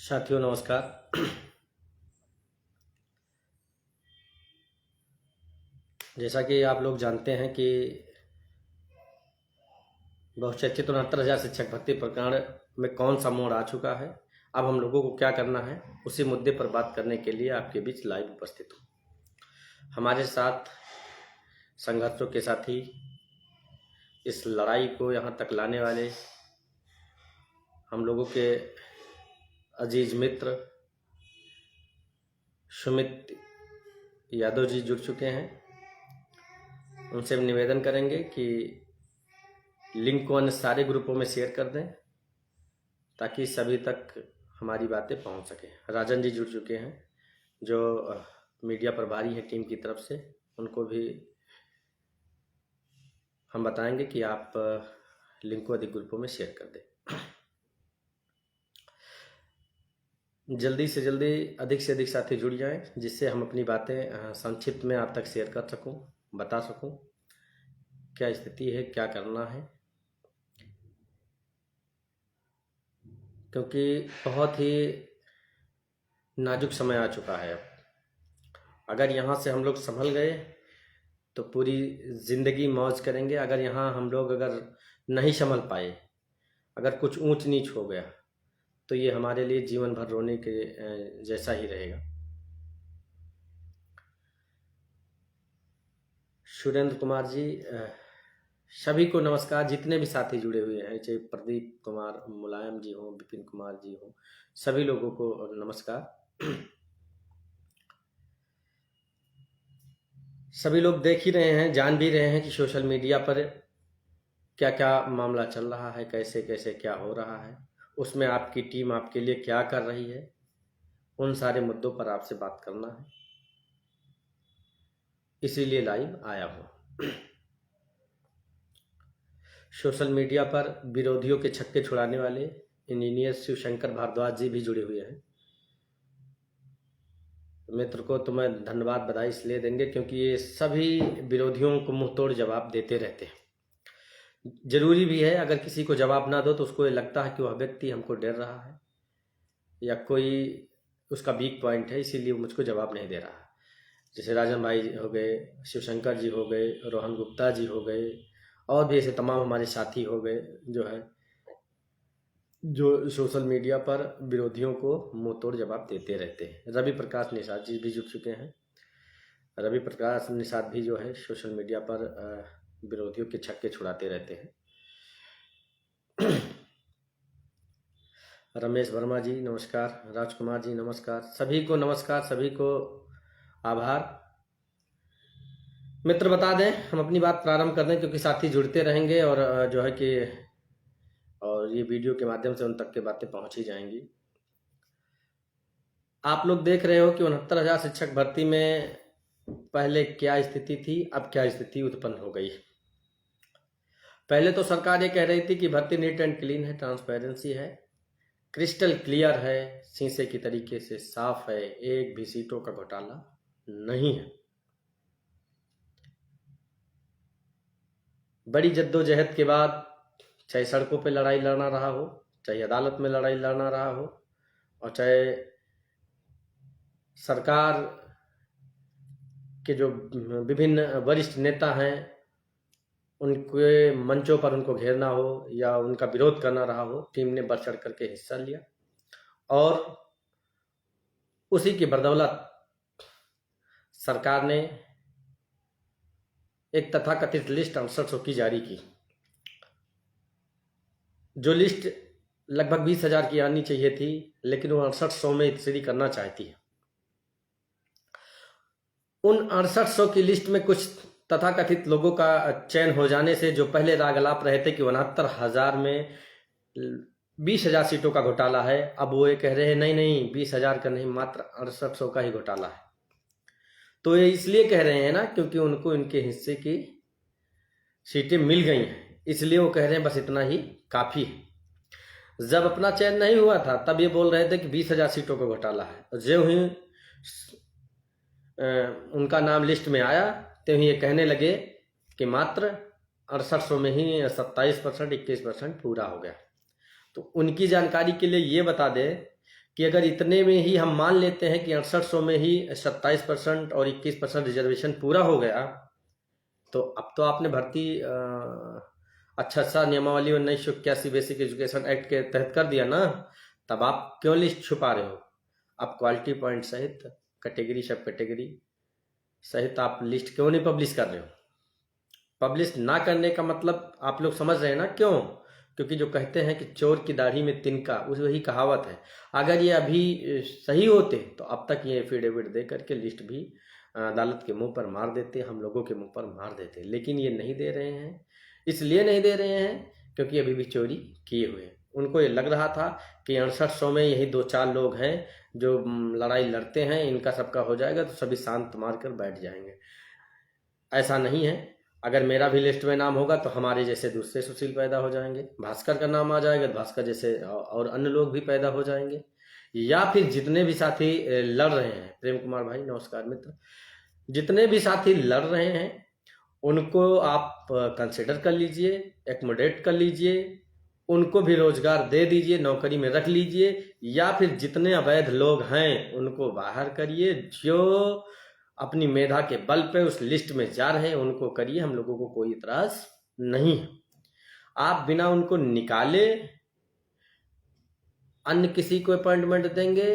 साथियों नमस्कार। जैसा कि आप लोग जानते हैं कि बहुचर्चित 69,000 शिक्षक भर्ती प्रकरण में कौन सा मोड़ आ चुका है, अब हम लोगों को क्या करना है, उसी मुद्दे पर बात करने के लिए आपके बीच लाइव उपस्थित हूँ। हमारे साथ संघर्षों के साथी, इस लड़ाई को यहाँ तक लाने वाले हम लोगों के अजीज मित्र सुमित यादव जी जुड़ चुके हैं। उनसे हम निवेदन करेंगे कि लिंक को अन्य सारे ग्रुपों में शेयर कर दें ताकि सभी तक हमारी बातें पहुंच सकें। राजन जी जुड़ चुके हैं जो मीडिया प्रभारी हैं टीम की तरफ से, उनको भी हम बताएंगे कि आप लिंक को अधिक ग्रुपों में शेयर कर दें। जल्दी से जल्दी अधिक से अधिक साथी जुड़ जाएं जिससे हम अपनी बातें संक्षिप्त में आप तक शेयर कर सकूं, बता सकूं क्या स्थिति है, क्या करना है, क्योंकि बहुत ही नाजुक समय आ चुका है। अब अगर यहाँ से हम लोग संभल गए तो पूरी ज़िंदगी मौज करेंगे। अगर यहाँ हम लोग नहीं संभल पाए, अगर कुछ ऊंच नीच हो गया तो ये हमारे लिए जीवन भर रोने के जैसा ही रहेगा। सुरेंद्र कुमार जी, सभी को नमस्कार। जितने भी साथी जुड़े हुए हैं, चाहे प्रदीप कुमार मुलायम जी हों, विपिन कुमार जी हों, सभी लोगों को नमस्कार। सभी लोग देख ही रहे हैं, जान भी रहे हैं कि सोशल मीडिया पर क्या क्या मामला चल रहा है, कैसे कैसे क्या हो रहा है, उसमें आपकी टीम आपके लिए क्या कर रही है, उन सारे मुद्दों पर आपसे बात करना है, इसीलिए लाइव आया हूँ। सोशल मीडिया पर विरोधियों के छक्के छुड़ाने वाले इंजीनियर शिवशंकर भारद्वाज जी भी जुड़े हुए हैं। मित्र को तो मैं धन्यवाद बधाई इसलिए देंगे क्योंकि ये सभी विरोधियों को मुंह तोड़ जवाब देते रहते हैं। जरूरी भी है, अगर किसी को जवाब ना दो तो उसको ये लगता है कि वह व्यक्ति हमको डर रहा है या कोई उसका वीक पॉइंट है, इसीलिए वो मुझको जवाब नहीं दे रहा। जैसे राजन भाई हो गए, शिवशंकर जी हो गए, रोहन गुप्ता जी हो गए, और भी ऐसे तमाम हमारे साथी हो गए जो सोशल मीडिया पर विरोधियों को मुंह तोड़ जवाब देते रहते हैं। रवि प्रकाश निषाद जी भी जुड़ चुके हैं। रवि प्रकाश निषाद भी जो है सोशल मीडिया पर विरोधियों के छक्के छुड़ाते रहते हैं। रमेश वर्मा जी नमस्कार, राजकुमार जी नमस्कार, सभी को नमस्कार, सभी को आभार। मित्र बता दें, हम अपनी बात प्रारंभ कर दें क्योंकि साथी जुड़ते रहेंगे और जो है कि और ये वीडियो के माध्यम से उन तक के बातें पहुंच ही जाएंगी। आप लोग देख रहे हो कि 69,000 शिक्षक भर्ती में पहले क्या स्थिति थी, अब क्या स्थिति उत्पन्न हो गई। पहले तो सरकार ये कह रही थी कि भर्ती नीट एंड क्लीन है, ट्रांसपेरेंसी है, क्रिस्टल क्लियर है, शीशे की तरीके से साफ है, एक भी सीटों का घोटाला नहीं है। बड़ी जद्दोजहद के बाद, चाहे सड़कों पे लड़ाई लड़ना रहा हो, चाहे अदालत में लड़ाई लड़ना रहा हो, और चाहे सरकार के जो विभिन्न वरिष्ठ नेता हैं उनके मंचों पर उनको घेरना हो या उनका विरोध करना रहा हो, टीम ने बढ़ चढ़ करके हिस्सा लिया और उसी की बदौलत सरकार ने एक तथाकथित लिस्ट 6800 की जारी की। जो लिस्ट लगभग 20,000 की आनी चाहिए थी, लेकिन वो 6800 में इतनी करना चाहती है। उन 6800 की लिस्ट में कुछ तथाकथित लोगों का चयन हो जाने से, जो पहले राग अलाप रहे थे कि 69,000 में 20,000 सीटों का घोटाला है, अब वो ये कह रहे हैं नहीं 20,000 का नहीं, मात्र 6800 का ही घोटाला है। तो ये इसलिए कह रहे हैं ना क्योंकि उनको इनके हिस्से की सीटें मिल गई हैं, इसलिए वो कह रहे हैं बस इतना ही काफ़ी है। जब अपना चयन नहीं हुआ था तब ये बोल रहे थे कि 20,000 सीटों का घोटाला है, और जो ही उनका नाम लिस्ट में आया तो ही ये कहने लगे कि मात्र 6800 में ही 27%, 21% पूरा हो गया। तो उनकी जानकारी के लिए ये बता दें कि अगर इतने में ही हम मान लेते हैं कि 6800 में ही 27% और 21% रिजर्वेशन पूरा हो गया, तो अब तो आपने भर्ती अच्छा नियमावली 1981 बेसिक एजुकेशन एक्ट के तहत कर दिया ना, तब आप क्यों लिस्ट छुपा रहे हो? आप क्वालिटी पॉइंट सहित कैटेगरी सब कैटेगरी सहित आप लिस्ट क्यों नहीं पब्लिश कर रहे हो? पब्लिश ना करने का मतलब आप लोग समझ रहे हैं ना क्यों? क्योंकि जो कहते हैं कि चोर की दाढ़ी में तिनका, उस वही कहावत है। अगर ये अभी सही होते तो अब तक ये एफिडेविट दे करके लिस्ट भी अदालत के मुंह पर मार देते, हम लोगों के मुंह पर मार देते, लेकिन ये नहीं दे रहे हैं। इसलिए नहीं दे रहे हैं क्योंकि अभी भी चोरी किए हुए हैं। उनको ये लग रहा था कि 6800 में यही 2-4 लोग हैं जो लड़ाई लड़ते हैं, इनका सबका हो जाएगा तो सभी शांत मार कर बैठ जाएंगे। ऐसा नहीं है। अगर मेरा भी लिस्ट में नाम होगा तो हमारे जैसे दूसरे सुशील पैदा हो जाएंगे, भास्कर का नाम आ जाएगा तो भास्कर जैसे और अन्य लोग भी पैदा हो जाएंगे। या फिर जितने भी साथी लड़ रहे हैं, प्रेम कुमार भाई नमस्कार मित्र, जितने भी साथी लड़ रहे हैं उनको आप कंसिडर कर लीजिए, एकोमोडेट कर लीजिए, उनको भी रोजगार दे दीजिए, नौकरी में रख लीजिए, या फिर जितने अवैध लोग हैं उनको बाहर करिए। जो अपनी मेधा के बल पे उस लिस्ट में जा रहे हैं उनको करिए, हम लोगों को कोई इतराज नहीं है। आप बिना उनको निकाले अन्य किसी को अपॉइंटमेंट देंगे,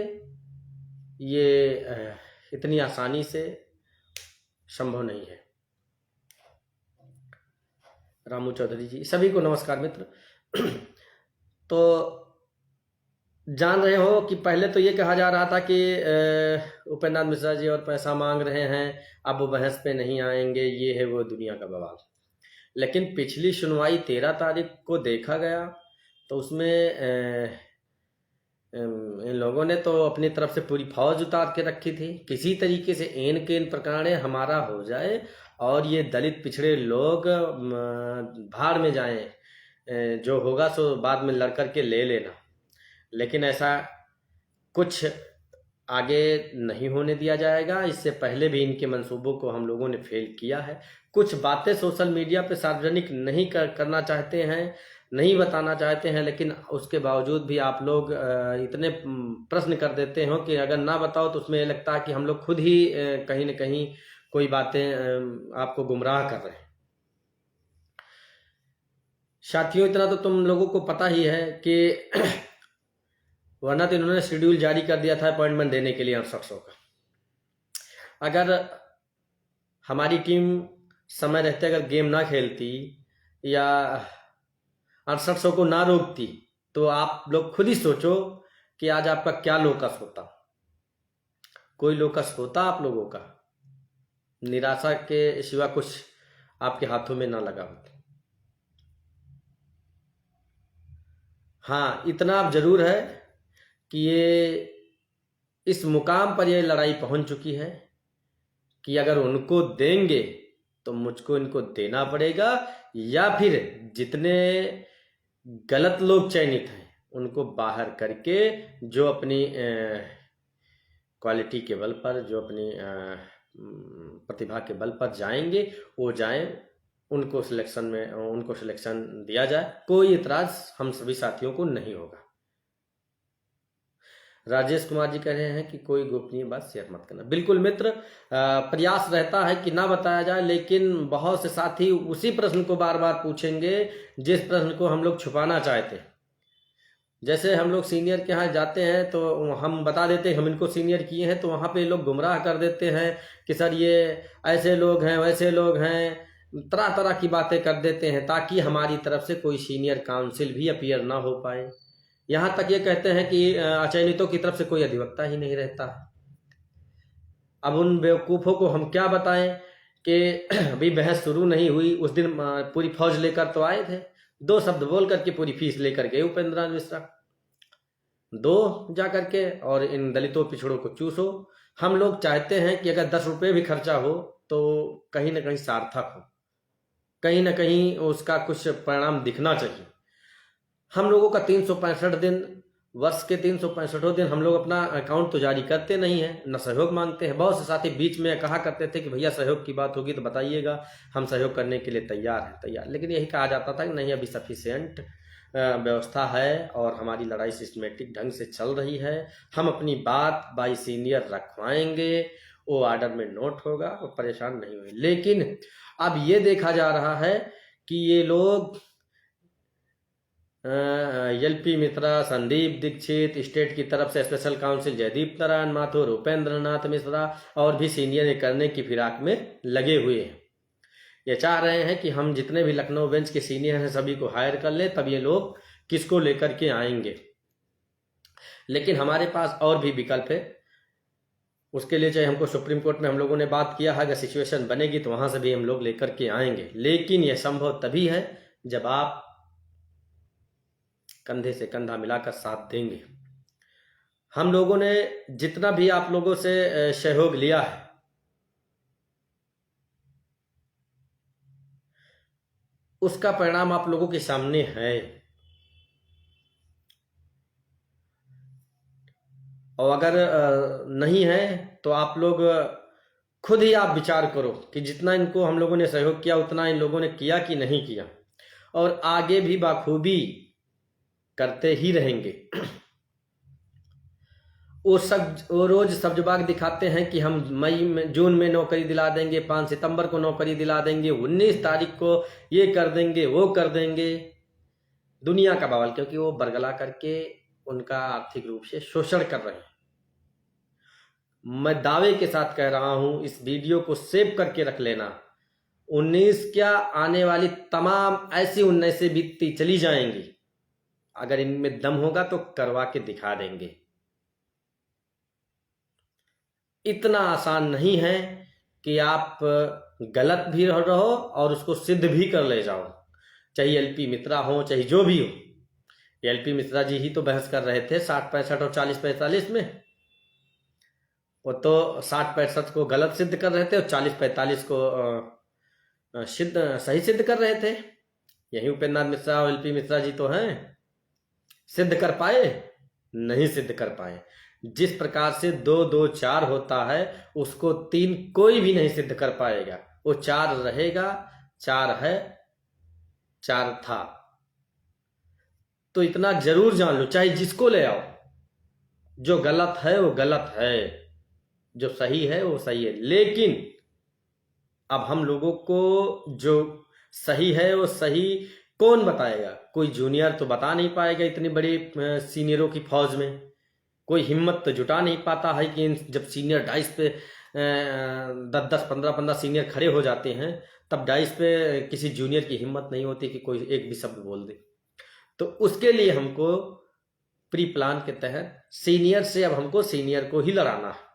ये इतनी आसानी से संभव नहीं है। रामू चौधरी जी, सभी को नमस्कार मित्र। तो जान रहे हो कि पहले तो ये कहा जा रहा था कि उपेंद्र नाथ मिश्रा जी और पैसा मांग रहे हैं, अब वो बहस पे नहीं आएंगे, ये है वो दुनिया का बवाल। लेकिन पिछली सुनवाई 13 तारीख को देखा गया तो उसमें इन लोगों ने तो अपनी तरफ से पूरी फौज उतार के रखी थी, किसी तरीके से एन के इन प्रकरण हमारा हो जाए और ये दलित पिछड़े लोग भाड़ में जाएं, जो होगा सो बाद में लड़ करके ले लेना। लेकिन ऐसा कुछ आगे नहीं होने दिया जाएगा। इससे पहले भी इनके मंसूबों को हम लोगों ने फेल किया है। कुछ बातें सोशल मीडिया पे सार्वजनिक नहीं करना चाहते हैं, नहीं बताना चाहते हैं, लेकिन उसके बावजूद भी आप लोग इतने प्रश्न कर देते हो कि अगर ना बताओ तो उसमें ये लगता है कि हम लोग खुद ही कहीं न कहीं कोई बातें आपको गुमराह कर रहे हैं। साथियों, इतना तो तुम लोगों को पता ही है कि वरना तो इन्होंने शेड्यूल जारी कर दिया था अपॉइंटमेंट देने के लिए 6800 का। अगर हमारी टीम समय रहते अगर गेम ना खेलती या 6800 को ना रोकती तो आप लोग खुद ही सोचो कि आज आपका क्या लोकस होता। कोई लोकस होता आप लोगों का? निराशा के सिवा कुछ आपके हाथों में ना लगा होता। हाँ, इतना अब जरूर है कि ये इस मुकाम पर ये लड़ाई पहुंच चुकी है कि अगर उनको देंगे तो मुझको इनको देना पड़ेगा, या फिर जितने गलत लोग चयनित हैं उनको बाहर करके जो अपनी क्वालिटी के बल पर, जो अपनी प्रतिभा के बल पर जाएंगे वो जाएं, उनको सिलेक्शन दिया जाए। कोई इतराज हम सभी साथियों को नहीं होगा। राजेश कुमार जी कह रहे हैं कि कोई गोपनीय बात शेयर मत करना। बिल्कुल मित्र, प्रयास रहता है कि ना बताया जाए, लेकिन बहुत से साथी उसी प्रश्न को बार बार पूछेंगे जिस प्रश्न को हम लोग छुपाना चाहते हैं। जैसे हम लोग सीनियर के यहाँ जाते हैं तो हम बता देते हैं हम इनको सीनियर किए हैं, तो वहाँ पे लोग गुमराह कर देते हैं कि सर ये ऐसे लोग हैं, वैसे लोग हैं, तरह तरह की बातें कर देते हैं ताकि हमारी तरफ से कोई सीनियर काउंसिल भी अपीयर ना हो पाए। यहाँ तक ये कहते हैं कि अचयनितों की तरफ से कोई अधिवक्ता ही नहीं रहता। अब उन बेवकूफ़ों को हम क्या बताएं कि अभी बहस शुरू नहीं हुई, उस दिन पूरी फौज लेकर तो आए थे, 2 शब्द बोल करके पूरी फीस लेकर गए उपेंद्र नाथ मिश्रा, 2 जा करके और इन दलितों पिछड़ों को चूसो। हम लोग चाहते हैं कि अगर 10 रुपये भी खर्चा हो तो कहीं ना कहीं सार्थक हो, कहीं ना कहीं उसका कुछ परिणाम दिखना चाहिए। हम लोगों का 365 दिन, वर्ष के 365 दिन हम लोग अपना अकाउंट तो जारी करते नहीं हैं, न सहयोग मांगते हैं। बहुत से साथी बीच में कहा करते थे कि भैया सहयोग की बात होगी तो बताइएगा, हम सहयोग करने के लिए तैयार हैं, लेकिन यही कहा जाता था कि नहीं अभी सफिशिएंट व्यवस्था है और हमारी लड़ाई सिस्टमेटिक ढंग से चल रही है। हम अपनी बात बाई सीनियर रखवाएंगे, वो ऑर्डर में नोट होगा, वो परेशान नहीं हुए। लेकिन अब ये देखा जा रहा है कि ये लोग एलपी मिश्रा, संदीप दीक्षित, स्टेट की तरफ से स्पेशल काउंसिल जयदीप नारायण माथुर, उपेंद्र नाथ मिश्रा और भी सीनियर करने की फिराक में लगे हुए हैं। ये चाह रहे हैं कि हम जितने भी लखनऊ बेंच के सीनियर हैं सभी को हायर कर ले, तब ये लोग किसको लेकर के आएंगे। लेकिन हमारे पास और भी विकल्प है। उसके लिए चाहे हमको सुप्रीम कोर्ट में हम लोगों ने बात किया है, अगर सिचुएशन बनेगी तो वहां से भी हम लोग लेकर के आएंगे। लेकिन यह संभव तभी है जब आप कंधे से कंधा मिलाकर साथ देंगे। हम लोगों ने जितना भी आप लोगों से सहयोग लिया है, उसका परिणाम आप लोगों के सामने है। और अगर नहीं है तो आप लोग खुद ही आप विचार करो कि जितना इनको हम लोगों ने सहयोग किया उतना इन लोगों ने किया कि नहीं किया, और आगे भी बाखूबी करते ही रहेंगे। वो रोज सब्जबाग दिखाते हैं कि हम जून में नौकरी दिला देंगे, 5 सितंबर को नौकरी दिला देंगे, 19 तारीख को ये कर देंगे, वो कर देंगे। दुनिया का बवाल, क्योंकि वो बरगला करके उनका आर्थिक रूप से शोषण कर रहे हैं। मैं दावे के साथ कह रहा हूं, इस वीडियो को सेव करके रख लेना। 19 क्या, आने वाली तमाम ऐसी 19 बीतती चली जाएंगी। अगर इनमें दम होगा तो करवा के दिखा देंगे। इतना आसान नहीं है कि आप गलत भी रहो और उसको सिद्ध भी कर ले जाओ, चाहे एलपी मिश्रा हो चाहे जो भी हो। एलपी मिश्रा जी ही तो बहस कर रहे थे 60-65 और 40-45 में। वो तो 60-65 को गलत सिद्ध कर रहे थे और 40-45 को सही सिद्ध कर रहे थे। यही उपेंद्र नाथ मिश्रा और एलपी मिश्रा जी तो हैं। सिद्ध कर पाए? नहीं सिद्ध कर पाए। जिस प्रकार से 2-2-4 होता है, उसको 3 कोई भी नहीं सिद्ध कर पाएगा। वो 4 रहेगा, 4 है, 4 था। तो इतना जरूर जान लो, चाहे जिसको ले आओ, जो गलत है वो गलत है, जो सही है वो सही है। लेकिन अब हम लोगों को जो सही है वो सही कौन बताएगा? कोई जूनियर तो बता नहीं पाएगा। इतनी बड़ी सीनियरों की फौज में कोई हिम्मत तो जुटा नहीं पाता है कि जब सीनियर डाइस पे 10-10, 15-15 सीनियर खड़े हो जाते हैं, तब डाइस पे किसी जूनियर की हिम्मत नहीं होती कि कोई एक भी शब्द बोल दे। तो उसके लिए हमको प्री प्लान के तहत सीनियर से अब हमको सीनियर को ही लड़ाना है।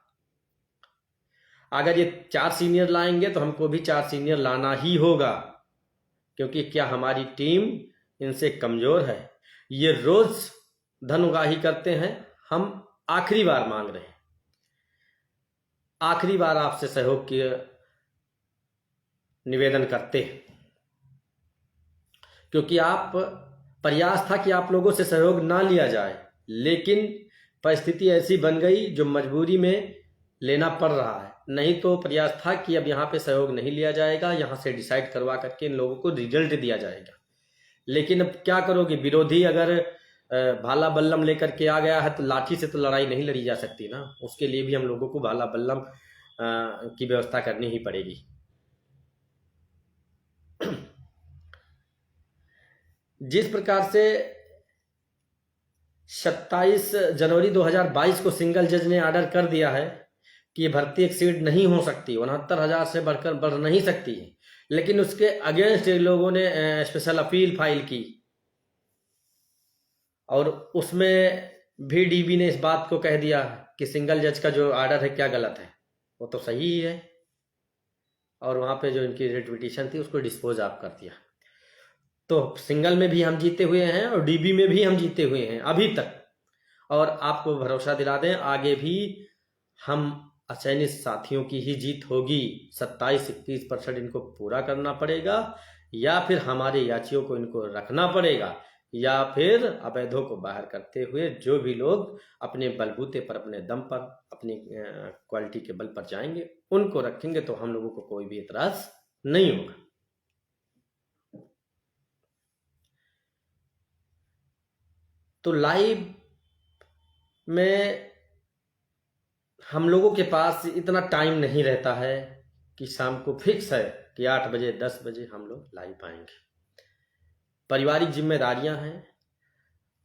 अगर ये 4 सीनियर लाएंगे तो हमको भी 4 सीनियर लाना ही होगा, क्योंकि क्या हमारी टीम इनसे कमजोर है? ये रोज धन उगाही करते हैं। हम आखिरी बार मांग रहे हैं, आखिरी बार आपसे सहयोग के निवेदन करते हैं, क्योंकि आप प्रयास था कि आप लोगों से सहयोग ना लिया जाए, लेकिन परिस्थिति ऐसी बन गई जो मजबूरी में लेना पड़ रहा है। नहीं तो प्रयास था कि अब यहाँ पे सहयोग नहीं लिया जाएगा, यहाँ से डिसाइड करवा करके इन लोगों को रिजल्ट दिया जाएगा। लेकिन अब क्या करोगे? विरोधी अगर भाला बल्लम लेकर के आ गया है तो लाठी से तो लड़ाई नहीं लड़ी जा सकती ना। उसके लिए भी हम लोगों को भाला बल्लम की व्यवस्था करनी ही पड़ेगी। जिस प्रकार से 27 जनवरी 2022 को सिंगल जज ने ऑर्डर कर दिया है कि ये भर्ती एक्सीड नहीं हो सकती, 69,000 से बढ़कर बढ़ नहीं सकती है, लेकिन उसके अगेंस्ट लोगों ने स्पेशल अपील फाइल की और उसमें भी डीबी ने इस बात को कह दिया कि सिंगल जज का जो ऑर्डर है क्या गलत है, वो तो सही ही है। और वहां पे जो इनकी रेट पिटीशन थी उसको डिस्पोज ऑफ कर दिया। तो सिंगल में भी हम जीते हुए हैं और डीबी में भी हम जीते हुए हैं अभी तक। और आपको भरोसा दिला दें, आगे भी हम अचयनित साथियों की ही जीत होगी। 27-21% इनको पूरा करना पड़ेगा, या फिर हमारे याचियों को इनको रखना पड़ेगा, या फिर अवैधों को बाहर करते हुए जो भी लोग अपने बलबूते पर, अपने दम पर, अपनी क्वालिटी के बल पर जाएंगे उनको रखेंगे। तो हम लोगों को कोई भी एतराज नहीं होगा। तो लाइव में हम लोगों के पास इतना टाइम नहीं रहता है कि शाम को फिक्स है कि 8 बजे 10 बजे हम लोग लाइव आएंगे। पारिवारिक जिम्मेदारियां हैं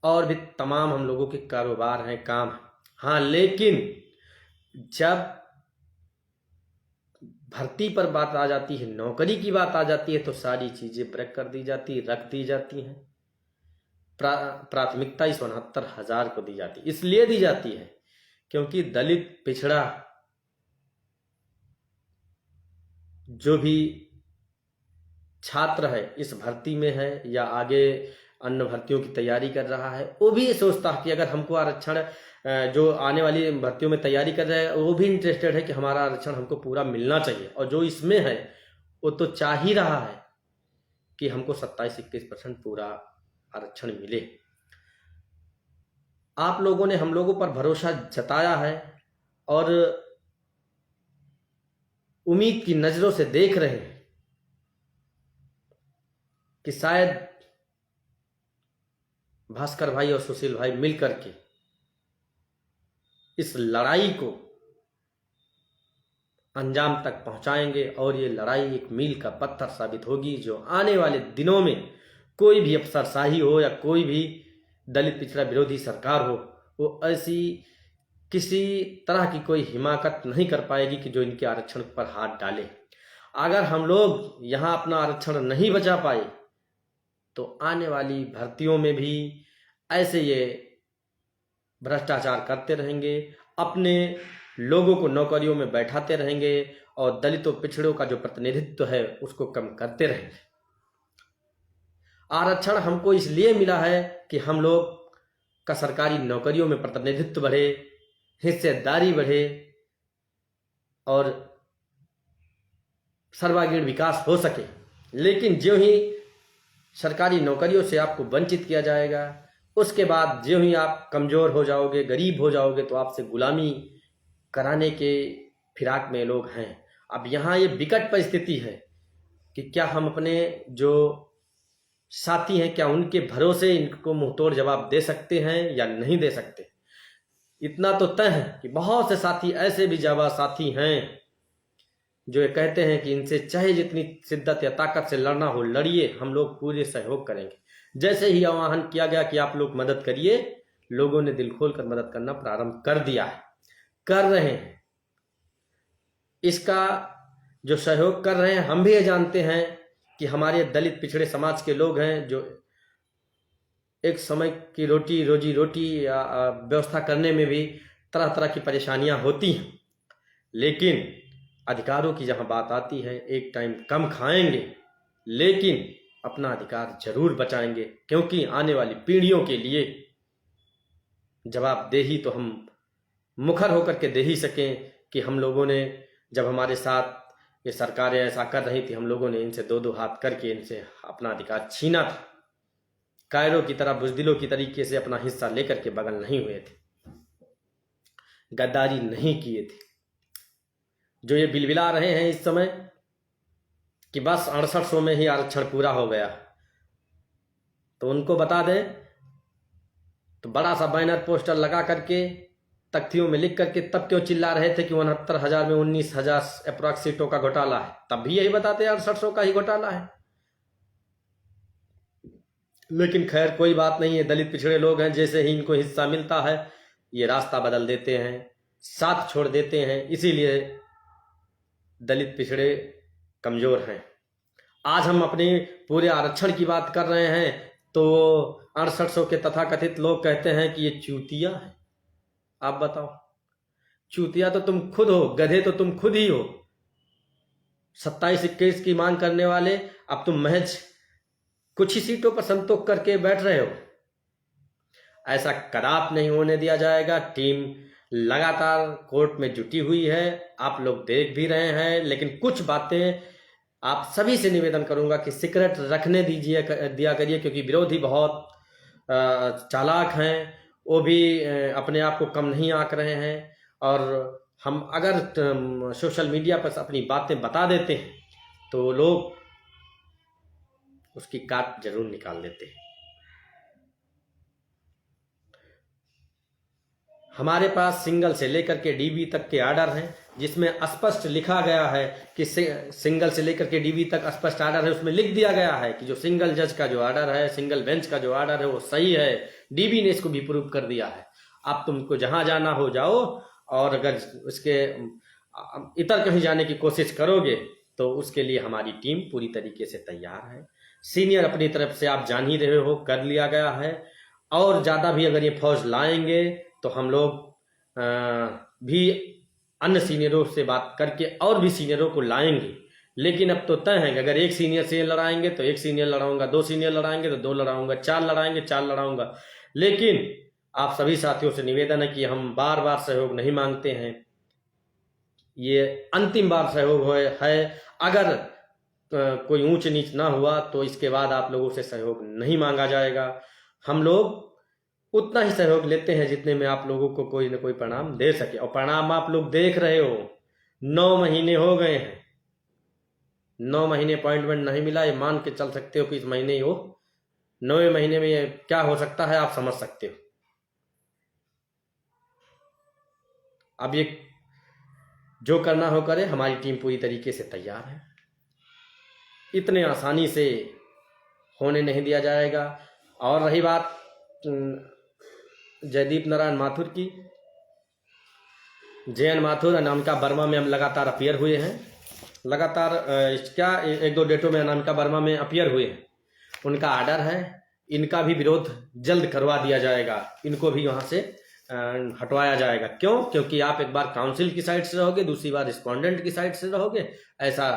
और भी तमाम हम लोगों के कारोबार हैं, काम हैं। हाँ, लेकिन जब भर्ती पर बात आ जाती है, नौकरी की बात आ जाती है, तो सारी चीजें ब्रेक कर दी जाती, रख दी जाती हैं। प्राथमिकता इस 69,000 को दी जाती, इसलिए दी जाती है क्योंकि दलित पिछड़ा जो भी छात्र है इस भर्ती में है या आगे अन्य भर्तियों की तैयारी कर रहा है, वो भी ये सोचता है कि अगर हमको आरक्षण, जो आने वाली भर्तियों में तैयारी कर रहे हैं वो भी इंटरेस्टेड है कि हमारा आरक्षण हमको पूरा मिलना चाहिए। और जो इसमें है वो तो चाह ही रहा है कि हमको 27-21% पूरा आरक्षण मिले। आप लोगों ने हम लोगों पर भरोसा जताया है और उम्मीद की नजरों से देख रहे हैं कि शायद भास्कर भाई और सुशील भाई मिलकर के इस लड़ाई को अंजाम तक पहुंचाएंगे और ये लड़ाई एक मील का पत्थर साबित होगी, जो आने वाले दिनों में कोई भी अफसरशाही हो या कोई भी दलित पिछड़ा विरोधी सरकार हो, वो ऐसी किसी तरह की कोई हिमाकत नहीं कर पाएगी कि जो इनके आरक्षण पर हाथ डाले। अगर हम लोग यहाँ अपना आरक्षण नहीं बचा पाए तो आने वाली भर्तियों में भी ऐसे ये भ्रष्टाचार करते रहेंगे, अपने लोगों को नौकरियों में बैठाते रहेंगे और दलितों पिछड़ों का जो प्रतिनिधित्व है उसको कम करते रहेंगे। आरक्षण हमको इसलिए मिला है कि हम लोग का सरकारी नौकरियों में प्रतिनिधित्व बढ़े, हिस्सेदारी बढ़े और सर्वांगीण विकास हो सके। लेकिन जो ही सरकारी नौकरियों से आपको वंचित किया जाएगा, उसके बाद जो ही आप कमजोर हो जाओगे, गरीब हो जाओगे, तो आपसे गुलामी कराने के फिराक में लोग हैं। अब यहाँ ये विकट परिस्थिति है कि क्या हम अपने जो साथी हैं, क्या उनके भरोसे इनको मुंहतोड़ जवाब दे सकते हैं या नहीं दे सकते। इतना तो तय है कि बहुत से साथी ऐसे भी जावा साथी हैं जो ये कहते हैं कि इनसे चाहे जितनी शिद्दत या ताकत से लड़ना हो लड़िए, हम लोग पूरे सहयोग करेंगे। जैसे ही आह्वान किया गया कि आप लोग मदद करिए, लोगों ने दिल खोलकर मदद करना प्रारंभ कर दिया है, कर रहे हैं। इसका जो सहयोग कर रहे हैं, हम भी ये जानते हैं कि हमारे दलित पिछड़े समाज के लोग हैं जो एक समय की रोजी रोटी या व्यवस्था करने में भी तरह तरह की परेशानियां होती हैं। लेकिन अधिकारों की जहां बात आती है, एक टाइम कम खाएंगे लेकिन अपना अधिकार जरूर बचाएंगे, क्योंकि आने वाली पीढ़ियों के लिए जवाबदेही तो हम मुखर होकर के दे ही सकें कि हम लोगों ने, जब हमारे साथ ये सरकारें ऐसा कर रही थी, हम लोगों ने इनसे दो दो हाथ करके इनसे अपना अधिकार छीना था। कायरों की तरह बुजदिलों की तरीके से अपना हिस्सा लेकर के बगल नहीं हुए थे, गद्दारी नहीं किए थे। जो ये बिलबिला रहे हैं इस समय कि बस 6800 में ही आरक्षण पूरा हो गया, तो उनको बता दें, तो बड़ा सा बैनर पोस्टर लगा करके तख्तियों में लिख करके तब क्यों चिल्ला रहे थे कि 69,000 में 19,000 अप्रॉक्स सीटों का घोटाला है? तब भी यही बताते 6800 का ही घोटाला है। लेकिन खैर कोई बात नहीं है, दलित पिछड़े लोग हैं, जैसे ही इनको हिस्सा मिलता है ये रास्ता बदल देते हैं, साथ छोड़ देते हैं। इसीलिए दलित पिछड़े कमजोर हैं। आज हम अपने पूरे आरक्षण की बात कर रहे हैं तो 6800 के तथाकथित लोग कहते हैं कि ये चूतिया है। आप बताओ, चूतिया तो तुम खुद हो, गधे तो तुम खुद ही हो। 27-21 की मांग करने वाले अब तुम महज कुछ ही सीटों पर संतोष करके बैठ रहे हो। ऐसा कदाप नहीं होने दिया जाएगा। टीम लगातार कोर्ट में जुटी हुई है, आप लोग देख भी रहे हैं। लेकिन कुछ बातें आप सभी से निवेदन करूंगा कि सीक्रेट रखने दिया करिए, क्योंकि विरोधी बहुत चालाक हैं, वो भी अपने आप को कम नहीं आंक रहे हैं। और हम अगर सोशल मीडिया पर अपनी बातें बता देते हैं तो लोग उसकी काट जरूर निकाल देते हैं। हमारे पास सिंगल से लेकर के डीबी तक के आर्डर हैं, जिसमें स्पष्ट लिखा गया है कि सिंगल से लेकर के डीबी तक स्पष्ट आर्डर है। उसमें लिख दिया गया है कि जो सिंगल जज का जो आर्डर है, सिंगल बेंच का जो आर्डर है, वो सही है। डीबी ने इसको भी प्रूव कर दिया है। अब तुमको जहां जाना हो जाओ, और अगर उसके इतर कहीं जाने की कोशिश करोगे तो उसके लिए हमारी टीम पूरी तरीके से तैयार है। सीनियर अपनी तरफ से आप जान ही रहे हो, कर लिया गया है। और ज़्यादा भी अगर ये फौज लाएंगे तो हम लोग भी अन्य सीनियरों से बात करके और भी सीनियरों को लाएंगे। लेकिन अब तो तय है कि अगर एक सीनियर से लड़ाएंगे तो एक सीनियर लड़ाऊंगा, दो सीनियर लड़ाएंगे तो दो लड़ाऊंगा, चार लड़ाएंगे चार लड़ाऊंगा। लेकिन आप सभी साथियों से निवेदन है कि हम बार बार सहयोग नहीं मांगते हैं, ये अंतिम बार सहयोग है। अगर कोई ऊंच नीच ना हुआ तो इसके बाद आप लोगों से सहयोग नहीं मांगा जाएगा। हम लोग उतना ही सहयोग लेते हैं जितने में आप लोगों को कोई न कोई परिणाम दे सके। और परिणाम आप लोग देख रहे हो, 9 महीने हो गए हैं, 9 महीने अपॉइंटमेंट नहीं मिला। ये मान के चल सकते हो कि इस महीने ही हो। 9वें महीने में ये क्या हो सकता है आप समझ सकते हो। अब ये जो करना हो करे, हमारी टीम पूरी तरीके से तैयार है। इतने आसानी से होने नहीं दिया जाएगा। और रही बात जयदीप नारायण माथुर की, जयन माथुर अनामिका वर्मा में हम लगातार अपीयर हुए हैं। लगातार क्या 1-2 डेटों में अनामिका वर्मा में अपीयर हुए हैं। उनका आर्डर है, इनका भी विरोध जल्द करवा दिया जाएगा। इनको भी वहाँ से हटवाया जाएगा। क्यों? क्योंकि आप एक बार काउंसिल की साइड से रहोगे, दूसरी बार रिस्पोंडेंट की साइड से रहोगे, ऐसा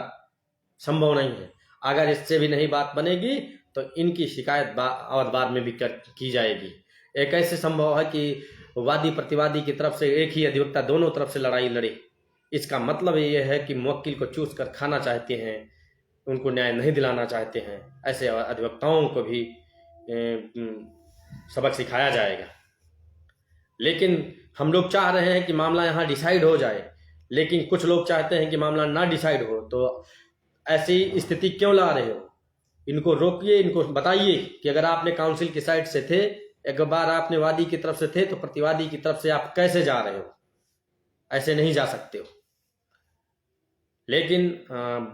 संभव नहीं है। अगर इससे भी नहीं बात बनेगी तो इनकी शिकायत और बाद में भी की जाएगी। एक ऐसे संभव है कि वादी प्रतिवादी की तरफ से एक ही अधिवक्ता दोनों तरफ से लड़ाई लड़े। इसका मतलब ये है कि मुवक्किल को चूस कर खाना चाहते हैं, उनको न्याय नहीं दिलाना चाहते हैं। ऐसे अधिवक्ताओं को भी सबक सिखाया जाएगा। लेकिन हम लोग चाह रहे हैं कि मामला यहाँ डिसाइड हो जाए, लेकिन कुछ लोग चाहते हैं कि मामला ना डिसाइड हो। तो ऐसी स्थिति क्यों ला रहे हो? इनको रोकिए, इनको बताइए कि अगर आपने काउंसिल की साइड से थे, एक बार आपने वादी की तरफ से थे, तो प्रतिवादी की तरफ से आप कैसे जा रहे हो? ऐसे नहीं जा सकते हो। लेकिन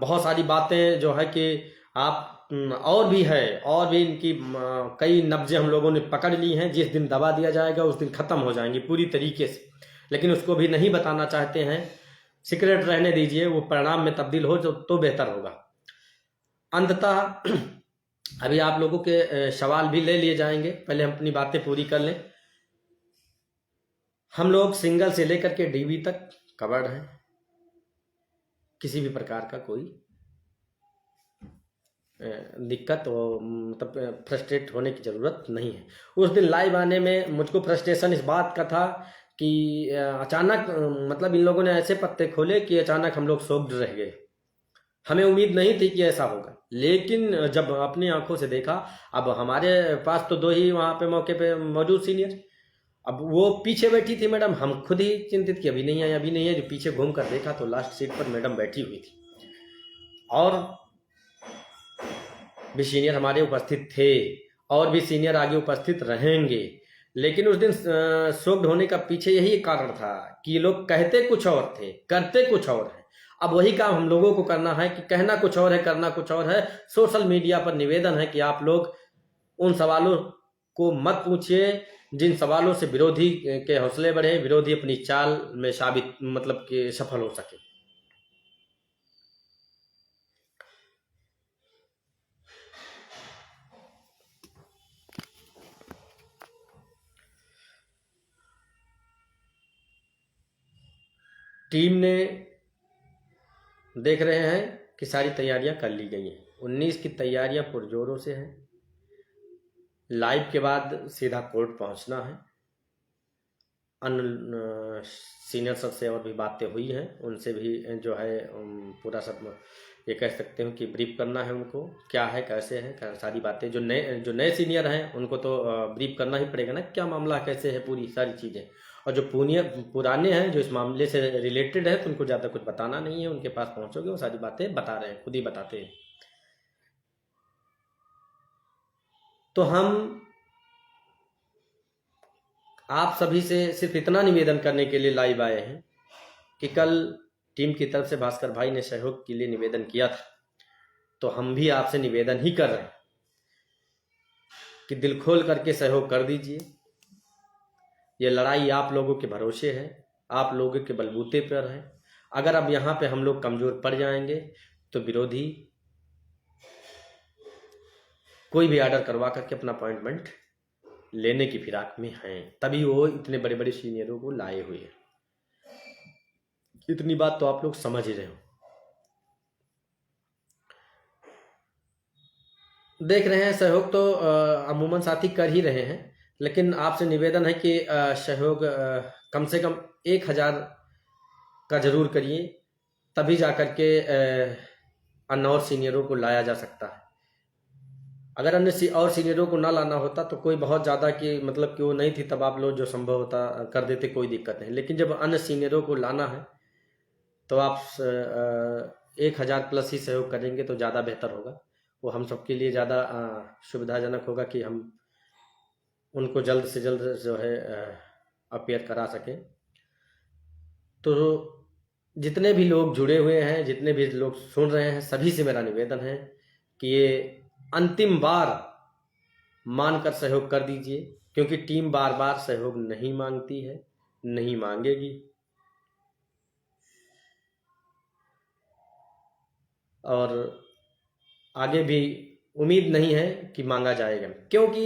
बहुत सारी बातें जो है कि आप और भी है, और भी इनकी कई नब्जें हम लोगों ने पकड़ ली हैं। जिस दिन दबा दिया जाएगा उस दिन खत्म हो जाएंगी पूरी तरीके से। लेकिन उसको भी नहीं बताना चाहते हैं। सीक्रेट रहने दीजिए, वो परिणाम में तब्दील हो तो बेहतर होगा। अंततः अभी आप लोगों के सवाल भी ले लिए जाएंगे, पहले हम अपनी बातें पूरी कर लें। हम लोग सिंगल से लेकर के डीबी तक कवर्ड हैं। किसी भी प्रकार का कोई दिक्कत मतलब फ्रस्ट्रेट होने की ज़रूरत नहीं है। उस दिन लाइव आने में मुझको फ्रस्ट्रेशन इस बात का था कि अचानक मतलब इन लोगों ने ऐसे पत्ते खोले कि अचानक हम लोग शॉक्ड रह गए। हमें उम्मीद नहीं थी कि ऐसा होगा, लेकिन जब अपनी आंखों से देखा, अब हमारे पास तो 2 ही वहाँ पे मौके पे मौजूद सीनियर, अब वो पीछे बैठी थी मैडम। हम खुद ही चिंतित कि अभी नहीं है, अभी नहीं है। जो पीछे घूम कर देखा तो लास्ट सीट पर मैडम बैठी हुई थी, और भी सीनियर हमारे उपस्थित थे, और भी सीनियर आगे उपस्थित रहेंगे। लेकिन उस दिन शॉक्ड होने का पीछे यही कारण था कि ये लोग कहते कुछ और थे, करते कुछ और है। अब वही काम हम लोगों को करना है कि कहना कुछ और है, करना कुछ और है। सोशल मीडिया पर निवेदन है कि आप लोग उन सवालों को मत पूछिए जिन सवालों से विरोधी के हौसले बढ़े, विरोधी अपनी चाल में साबित मतलब कि सफल हो सके। टीम ने देख रहे हैं कि सारी तैयारियां कर ली गई हैं। 19 की तैयारियां पुरजोरों से हैं। लाइव के बाद सीधा कोर्ट पहुंचना है। अन्य सीनियर सब से और भी बातें हुई हैं, उनसे भी जो है पूरा सब ये कह सकते हो कि ब्रीफ करना है उनको, क्या है कैसे है सारी बातें। जो नए सीनियर हैं उनको तो ब्रीफ करना ही पड़ेगा ना, क्या मामला कैसे है, पूरी सारी चीज़ें। और जो पुराने हैं जो इस मामले से रिलेटेड है, तो उनको ज़्यादा कुछ बताना नहीं है। उनके पास पहुंचोगे वो सारी बातें बता रहे हैं, खुद ही बताते हैं। तो हम आप सभी से सिर्फ इतना निवेदन करने के लिए लाइव आए हैं कि कल टीम की तरफ से भास्कर भाई ने सहयोग के लिए निवेदन किया था, तो हम भी आपसे निवेदन ही कर रहे हैं कि दिल खोल करके सहयोग कर दीजिए। ये लड़ाई आप लोगों के भरोसे है, आप लोगों के बलबूते पर है। अगर अब यहाँ पे हम लोग कमज़ोर पड़ जाएंगे तो विरोधी कोई भी ऑर्डर करवा करके अपना अपॉइंटमेंट लेने की फिराक में हैं, तभी वो इतने बड़े बड़े सीनियरों को लाए हुए हैं। इतनी बात तो आप लोग समझ ही रहे हो। देख रहे हैं सहयोग तो अमूमन साथी कर ही रहे हैं, लेकिन आपसे निवेदन है कि सहयोग कम से कम 1000 का जरूर करिए, तभी जाकर के अन्य और सीनियरों को लाया जा सकता है। अगर अन्य और सीनियरों को ना लाना होता तो कोई बहुत ज़्यादा कि मतलब कि वो नहीं थी, तब आप लोग जो संभव होता कर देते, कोई दिक्कत नहीं। लेकिन जब अन्य सीनियरों को लाना है तो आप 1000 प्लस ही सहयोग करेंगे तो ज़्यादा बेहतर होगा। वो हम सबके लिए ज़्यादा सुविधाजनक होगा कि हम उनको जल्द से जल्द जो है अपीयर करा सकें। तो जितने भी लोग जुड़े हुए हैं, जितने भी लोग सुन रहे हैं, सभी से मेरा निवेदन है कि ये अंतिम बार मानकर सहयोग कर दीजिए, क्योंकि टीम बार बार सहयोग नहीं मांगती है, नहीं मांगेगी, और आगे भी उम्मीद नहीं है कि मांगा जाएगा, क्योंकि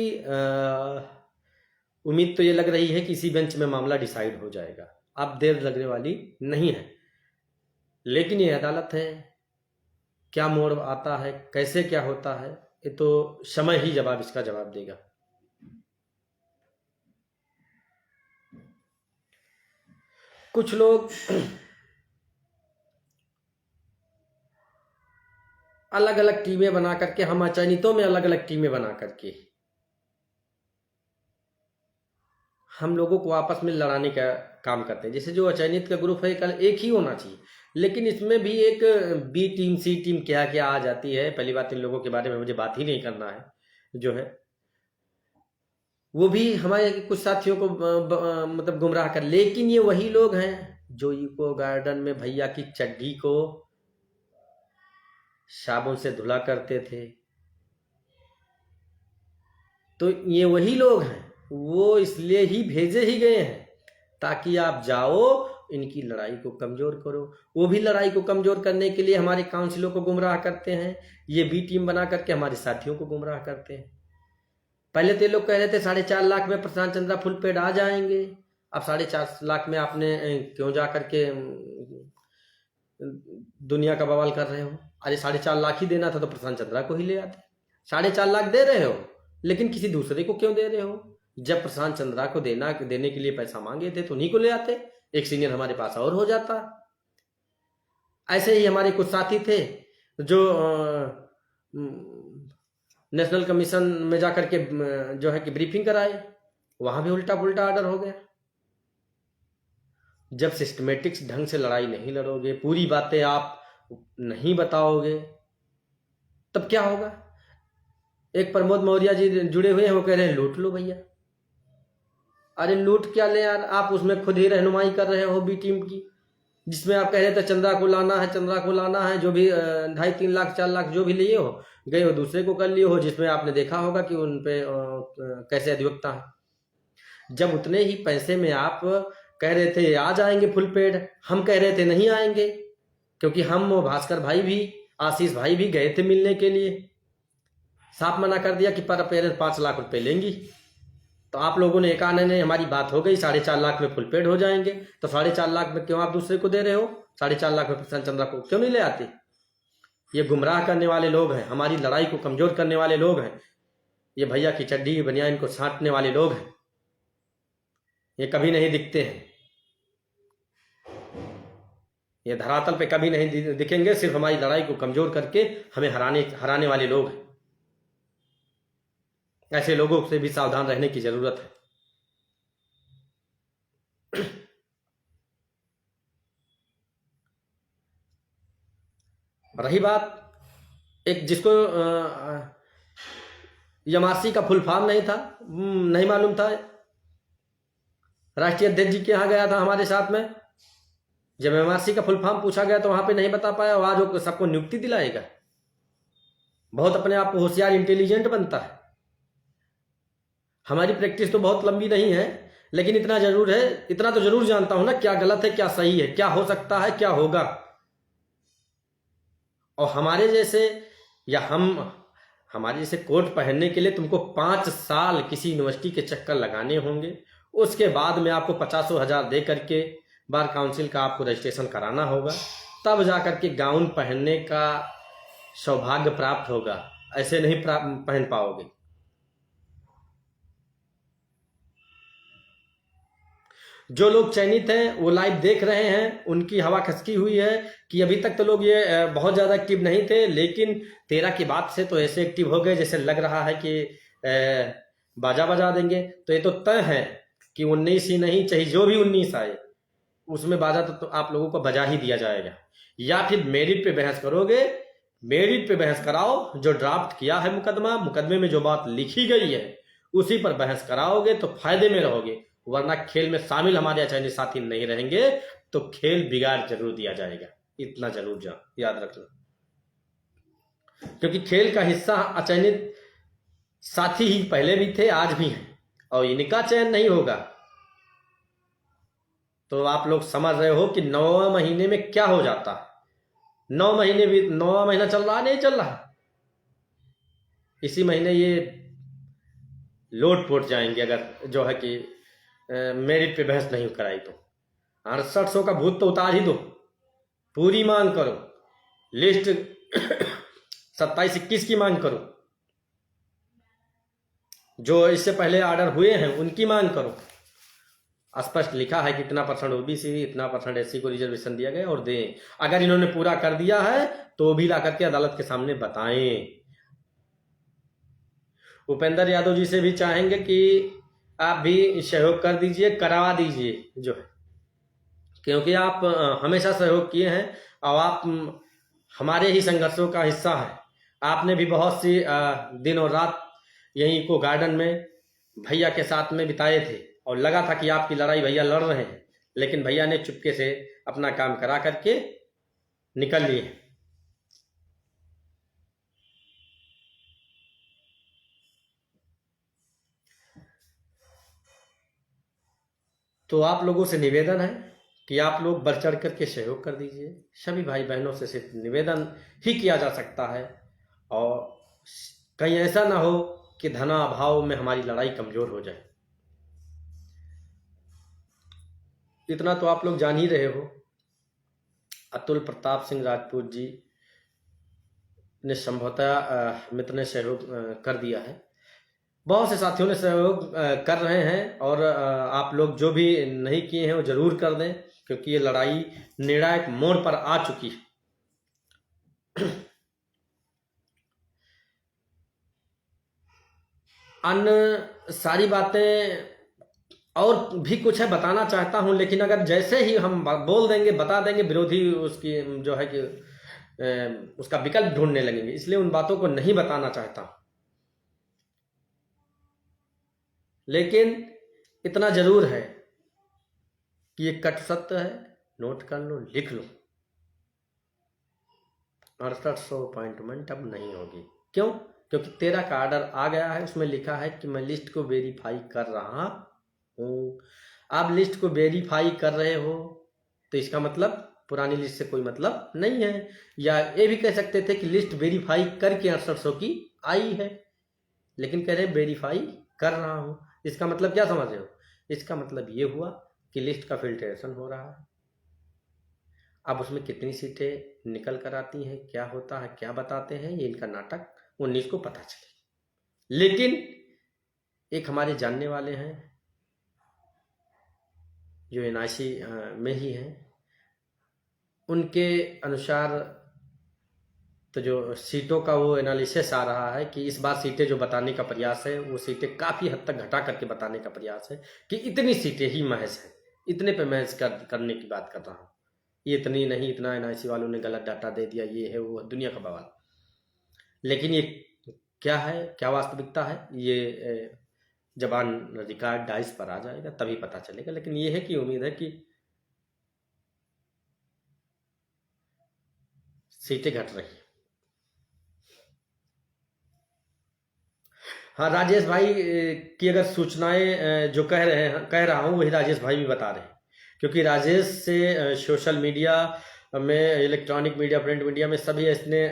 उम्मीद तो ये लग रही है कि इसी बेंच में मामला डिसाइड हो जाएगा। अब देर लगने वाली नहीं है, लेकिन ये अदालत है, क्या मोड़ आता है, कैसे क्या होता है, ये तो समय ही इसका जवाब देगा। कुछ लोग अलग अलग टीमें बना करके, हम अचयनितों में अलग अलग टीमें बना करके हम लोगों को आपस में लड़ाने का काम करते हैं। जैसे जो अचयनित का ग्रुप है, कल एक ही होना चाहिए, लेकिन इसमें भी एक बी टीम, सी टीम क्या क्या आ जाती है। पहली बात, इन लोगों के बारे में मुझे बात ही नहीं करना है। जो है वो भी हमारे कुछ साथियों को मतलब गुमराह कर, लेकिन ये वही लोग हैं जो इको गार्डन में भैया की चड्डी को साबुन से धुला करते थे। तो ये वही लोग हैं, वो इसलिए ही भेजे ही गए हैं ताकि आप जाओ, इनकी लड़ाई को कमजोर करो। वो भी लड़ाई को कमजोर करने के लिए हमारे काउंसिलों को गुमराह करते हैं, ये बी टीम बना करके हमारे साथियों को गुमराह करते हैं। पहले तो ये लोग कह रहे थे 4.5 लाख में प्रशांत चंद्रा फुल पेड आ जाएंगे, अब 4.5 लाख में आपने क्यों जा करके दुनिया का बवाल कर रहे हो? अरे 4.5 लाख ही देना था तो प्रशांत चंद्रा को ही ले आते। 4.5 लाख दे रहे हो, लेकिन किसी दूसरे को क्यों दे रहे हो? जब प्रशांत चंद्रा को देने के लिए पैसा मांगे थे तो उन्हीं को ले आते, एक सीनियर हमारे पास और हो जाता। ऐसे ही हमारे कुछ साथी थे जो नेशनल कमीशन में जाकर के जो है कि ब्रीफिंग कराए, वहां भी उल्टा पुल्टा ऑर्डर हो गया। जब सिस्टमेटिक्स ढंग से लड़ाई नहीं लड़ोगे, पूरी बातें आप नहीं बताओगे, तब क्या होगा? एक प्रमोद मौर्य जी जुड़े हुए हैं, वो कह रहे हैं लूट लो भैया। अरे लूट क्या ले यार, आप उसमें खुद ही रहनुमाई कर रहे हो बी टीम की, जिसमें आप कह रहे थे चंद्रा को लाना है, चंद्रा को लाना है। जो भी 2.5-3 लाख 4 लाख जो भी लिए हो, गए हो दूसरे को कर लिए हो, जिसमें आपने देखा होगा कि उन पे कैसे अधिवक्ता है। जब उतने ही पैसे में आप कह रहे थे आ जाएंगे फुल पेड, हम कह रहे थे नहीं आएंगे, क्योंकि हम भास्कर भाई भी, आशीष भाई भी गए थे मिलने के लिए, साफ मना कर दिया कि पर पेरेंट 5 लाख रुपए लेंगी। तो आप लोगों ने, एक आने ने हमारी बात हो गई 4.5 लाख में फुल पेड हो जाएंगे, तो 4.5 लाख में क्यों आप दूसरे को दे रहे हो? 4.5 लाख में प्रशांत चंद्रा को क्यों नहीं ले आते? ये गुमराह करने वाले लोग हैं, हमारी लड़ाई को कमजोर करने वाले लोग हैं, ये भैया की चड्डी बनियान को छांटने वाले लोग हैं। ये कभी नहीं दिखते हैं, ये धरातल पे कभी नहीं दिखेंगे, सिर्फ हमारी लड़ाई को कमजोर करके हमें हराने वाले लोग हैं। ऐसे लोगों से भी सावधान रहने की जरूरत है। रही बात एक जिसको यमासी का फुल फॉर्म नहीं था, नहीं मालूम था, राष्ट्रीय अध्यक्ष जी के यहाँ गया था हमारे साथ में, जब एमआरसी का फुल फॉर्म पूछा गया तो वहां पे नहीं बता पाया, और आज वो सबको नियुक्ति दिलाएगा। बहुत अपने आप को होशियार इंटेलिजेंट बनता है। हमारी प्रैक्टिस तो बहुत लंबी नहीं है, लेकिन इतना जरूर है, इतना तो जरूर जानता हूं ना क्या गलत है क्या सही है, क्या हो सकता है क्या होगा। और हमारे जैसे या हमारे जैसे कोट पहनने के लिए तुमको 5 साल किसी यूनिवर्सिटी के चक्कर लगाने होंगे। उसके बाद में आपको 50,000 दे करके बार काउंसिल का आपको रजिस्ट्रेशन कराना होगा, तब जाकर के गाउन पहनने का सौभाग्य प्राप्त होगा। ऐसे नहीं पहन पाओगे। जो लोग चयनित हैं वो लाइव देख रहे हैं, उनकी हवा खसकी हुई है कि अभी तक तो लोग ये बहुत ज़्यादा एक्टिव नहीं थे, लेकिन 13 की बात से तो ऐसे एक्टिव हो गए जैसे लग रहा है कि बाजा बजा देंगे। तो ये तो तय है कि 19 ही नहीं, चाहे जो भी 19 आए उसमें बाजा तो आप लोगों को बजा ही दिया जाएगा। या फिर मेरिट पे बहस करोगे, मेरिट पे बहस कराओ। जो ड्राफ्ट किया है मुकदमे में जो बात लिखी गई है उसी पर बहस कराओगे तो फायदे में रहोगे, वरना खेल में शामिल हमारे अचयनित साथी नहीं रहेंगे तो खेल बिगाड़ जरूर दिया जाएगा। इतना जरूर याद रखना, क्योंकि खेल का हिस्सा अचयनित साथी ही पहले भी थे आज भी हैं, और इनका चयन नहीं होगा तो आप लोग समझ रहे हो कि 9वें महीने में क्या हो जाता है। 9वां महीना चल रहा नहीं चल रहा, इसी महीने ये लोट पोट जाएंगे अगर जो है कि मेरिट पे बहस नहीं कराई तो। 6800 का भूत तो उतार ही दो, पूरी मांग करो। लिस्ट 27-21 की मांग करो, जो इससे पहले ऑर्डर हुए हैं उनकी मांग करो। स्पष्ट लिखा है कि इतना % ओबीसी, इतना % एससी को रिजर्वेशन दिया गया और दें। अगर इन्होंने पूरा कर दिया है तो भी ला करके अदालत के सामने बताएं। उपेंद्र यादव जी से भी चाहेंगे कि आप भी सहयोग कर दीजिए, करवा दीजिए जो है, क्योंकि आप हमेशा सहयोग किए हैं और आप हमारे ही संघर्षों का हिस्सा है। आपने भी बहुत सी दिन और रात यहीं इको गार्डन में भैया के साथ में बिताए थे, और लगा था कि आपकी लड़ाई भैया लड़ रहे हैं, लेकिन भैया ने चुपके से अपना काम करा करके निकल लिए। तो आप लोगों से निवेदन है कि आप लोग बढ़ चढ़ करके सहयोग कर दीजिए। सभी भाई बहनों से सिर्फ निवेदन ही किया जा सकता है, और कहीं ऐसा ना हो कि धनाभाव में हमारी लड़ाई कमजोर हो जाए। इतना तो आप लोग जान ही रहे हो, अतुल प्रताप सिंह राजपूत जी ने संभवतः मित्र ने सहयोग कर दिया है, बहुत से साथियों ने सहयोग कर रहे हैं, और आप लोग जो भी नहीं किए हैं वो जरूर कर दें, क्योंकि ये लड़ाई निर्णायक मोड़ पर आ चुकी है। अन्य सारी बातें और भी कुछ है बताना चाहता हूं, लेकिन अगर जैसे ही हम बोल देंगे बता देंगे, विरोधी उसकी जो है कि उसका विकल्प ढूंढने लगेंगे, इसलिए उन बातों को नहीं बताना चाहता। लेकिन इतना जरूर है कि ये कट सत्य है, नोट कर लो, लिख लो। 6800 अपॉइंटमेंट अब नहीं होगी। क्यों? क्योंकि 13 का ऑर्डर आ गया है, उसमें लिखा है कि मैं लिस्ट को वेरीफाई कर रहा हूँ। आप लिस्ट को वेरीफाई कर रहे हो तो इसका मतलब पुरानी लिस्ट से कोई मतलब नहीं है, या ये भी कह सकते थे कि लिस्ट वेरीफाई करके 6800 की आई है, लेकिन कह रहे वेरीफाई कर रहा हूँ। इसका मतलब क्या समझ रहे हो? इसका मतलब ये हुआ कि लिस्ट का फिल्ट्रेशन हो रहा है। अब उसमें कितनी सीटें निकल कर आती हैं, क्या होता है, क्या बताते हैं, ये इनका नाटक 19 को पता चले। लेकिन एक हमारे जानने वाले हैं जो एनआईसी में ही हैं, उनके अनुसार तो जो सीटों का वो एनालिसिस आ रहा है कि इस बार सीटें जो बताने का प्रयास है वो सीटें काफ़ी हद तक घटा करके बताने का प्रयास है कि इतनी सीटें ही महज हैं, इतने पे महज करने की बात कर रहा हूँ। ये इतनी नहीं, इतना एनआईसी वालों ने गलत डाटा दे दिया, ये है वो, दुनिया का बवाल। लेकिन ये क्या है, क्या वास्तविकता है, ये जब ऑन रिकॉर्ड डाइस पर आ जाएगा तभी पता चलेगा। लेकिन ये है कि उम्मीद है कि सीटें घट रही। हाँ, राजेश भाई की अगर सूचनाएं जो कह रहा हूँ वही राजेश भाई भी बता रहे हैं, क्योंकि राजेश से सोशल मीडिया में, इलेक्ट्रॉनिक मीडिया, प्रिंट मीडिया में सभी इतने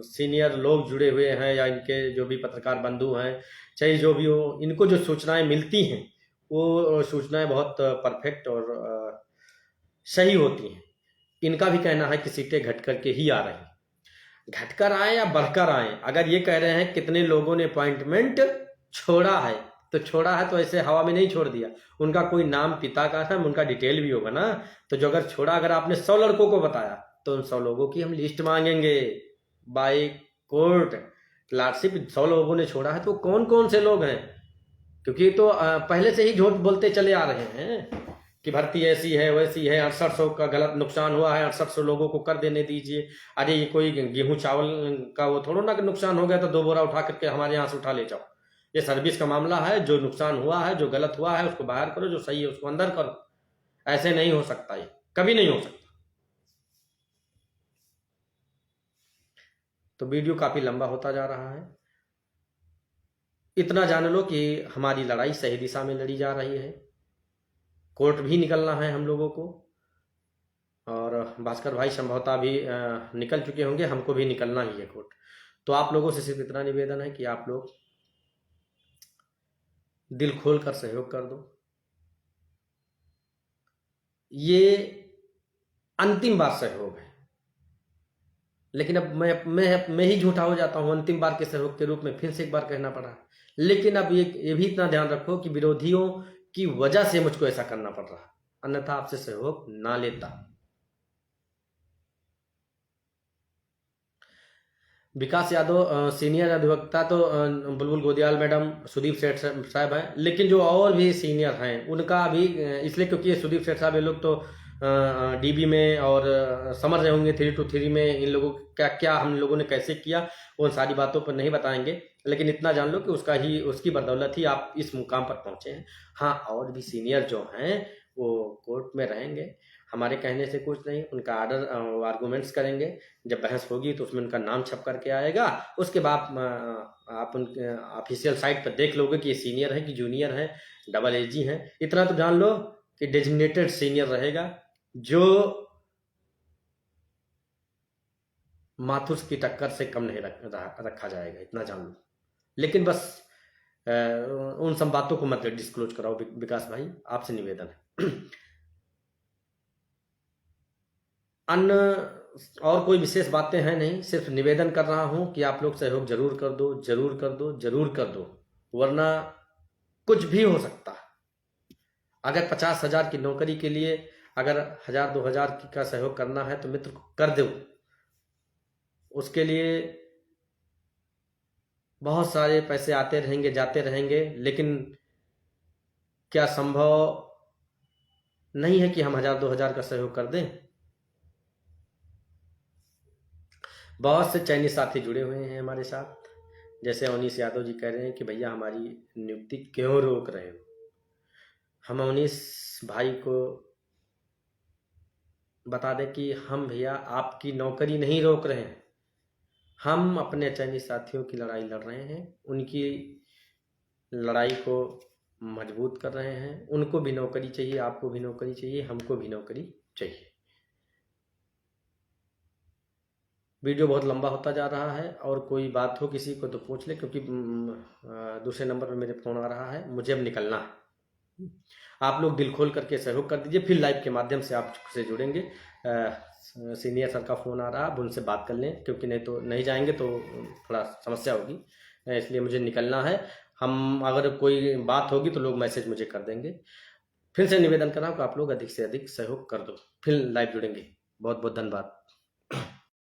सीनियर लोग जुड़े हुए हैं, या इनके जो भी पत्रकार बंधु हैं, चाहे जो भी हो, इनको जो सूचनाएं मिलती हैं वो सूचनाएं बहुत परफेक्ट और सही होती हैं। इनका भी कहना है कि सीटें घट करके ही आ रही हैं। घटकर आए या बढ़कर आए, अगर ये कह रहे हैं कितने लोगों ने अपॉइंटमेंट छोड़ा है, तो छोड़ा है तो ऐसे हवा में नहीं छोड़ दिया, उनका कोई नाम, पिता का नाम, उनका डिटेल भी होगा ना। तो जो अगर छोड़ा, अगर आपने 100 लड़कों को बताया तो उन 100 लोगों की हम लिस्ट मांगेंगे बाय कोर्ट क्लार्कशिप। 100 लोगों ने छोड़ा है तो कौन कौन से लोग हैं, क्योंकि तो पहले से ही झूठ बोलते चले आ रहे हैं कि भर्ती ऐसी है वैसी है, 6800 का गलत नुकसान हुआ है, 6800 लोगों को कर देने दीजिए। अरे ये कोई गेहूं चावल का वो थोड़ा ना कि नुकसान हो गया तो 2 बोरा उठा करके हमारे यहाँ से उठा ले जाओ। ये सर्विस का मामला है, जो नुकसान हुआ है, जो गलत हुआ है उसको बाहर करो, जो सही है उसको अंदर करो। ऐसे नहीं हो सकता, ये कभी नहीं हो सकता। तो वीडियो काफी लंबा होता जा रहा है। इतना जान लो कि हमारी लड़ाई सही दिशा में लड़ी जा रही है। कोर्ट भी निकलना है हम लोगों को, और भास्कर भाई संभवतः भी निकल चुके होंगे, हमको भी निकलना ही है कोर्ट। तो आप लोगों से सिर्फ इतना निवेदन है कि आप लोग दिल खोल कर सहयोग कर दो। ये अंतिम बार सहयोग है, लेकिन अब मैं ही झूठा हो जाता हूं, अंतिम बार के सहयोग के रूप में फिर से एक बार कहना पड़ा। लेकिन अब ये भी इतना ध्यान रखो कि विरोधियों की वजह से मुझको ऐसा करना पड़ रहा, अन्यथा आपसे सहयोग ना लेता। विकास यादव सीनियर अधिवक्ता तो बुलबुल गोदियाल मैडम, सुदीप सेठ साहब हैं, लेकिन जो और भी सीनियर हैं उनका भी इसलिए क्योंकि ये सुदीप सेठ साहब, ये लोग तो डीबी में और समझ रहे होंगे 3 to 3 में इन लोगों क्या क्या हम लोगों ने कैसे किया, उन सारी बातों पर नहीं बताएंगे। लेकिन इतना जान लो कि उसकी बदौलत ही आप इस मुकाम पर पहुंचे हैं। हाँ, और भी सीनियर जो हैं वो कोर्ट में रहेंगे, हमारे कहने से कुछ नहीं, उनका आर्डर आर्गूमेंट्स करेंगे। जब बहस होगी तो उसमें उनका नाम छप करके आएगा, उसके बाद आप उनके ऑफिशियल साइट पर देख लोगे कि ये सीनियर है कि जूनियर है, डबल एजी है। इतना तो जान लो कि डेजिग्नेटेड सीनियर रहेगा, जो माथुस की टक्कर से कम नहीं रखा जाएगा, इतना जान लो। लेकिन बस उन सब बातों को मत डिस्क्लोज कराओ विकास भाई, आपसे निवेदन है। अन्य और कोई विशेष बातें हैं नहीं, सिर्फ निवेदन कर रहा हूं कि आप लोग सहयोग जरूर कर दो, जरूर कर दो, जरूर कर दो, वरना कुछ भी हो सकता है। अगर 50,000 की नौकरी के लिए अगर 1,000-2,000 का सहयोग करना है तो मित्र कर दो। उसके लिए बहुत सारे पैसे आते रहेंगे, जाते रहेंगे, लेकिन क्या संभव नहीं है कि हम 1,000-2,000 का सहयोग कर दें? बहुत से चयनित साथी जुड़े हुए हैं हमारे साथ, जैसे अवनीश यादव जी कह रहे हैं कि भैया हमारी नियुक्ति क्यों रोक रहे हो। हम अवनीश भाई को बता दें कि हम भैया आपकी नौकरी नहीं रोक रहे हैं, हम अपने चयनित साथियों की लड़ाई लड़ रहे हैं, उनकी लड़ाई को मजबूत कर रहे हैं। उनको भी नौकरी चाहिए, आपको भी नौकरी चाहिए, हमको भी नौकरी चाहिए। वीडियो बहुत लंबा होता जा रहा है, और कोई बात हो किसी को तो पूछ ले, क्योंकि दूसरे नंबर पर मेरे फ़ोन आ रहा है, मुझे अब निकलना है। आप लोग दिल खोल करके सहयोग कर दीजिए, फिर लाइव के माध्यम से आपसे जुड़ेंगे। सीनियर सर का फ़ोन आ रहा है, अब उनसे बात कर लें, क्योंकि नहीं तो नहीं जाएंगे तो थोड़ा समस्या होगी, इसलिए मुझे निकलना है। हम अगर कोई बात होगी तो लोग मैसेज मुझे कर देंगे। फिर से निवेदन कर रहा हूँ कि आप लोग अधिक से अधिक सहयोग कर दो, फिर लाइव जुड़ेंगे। बहुत बहुत धन्यवाद।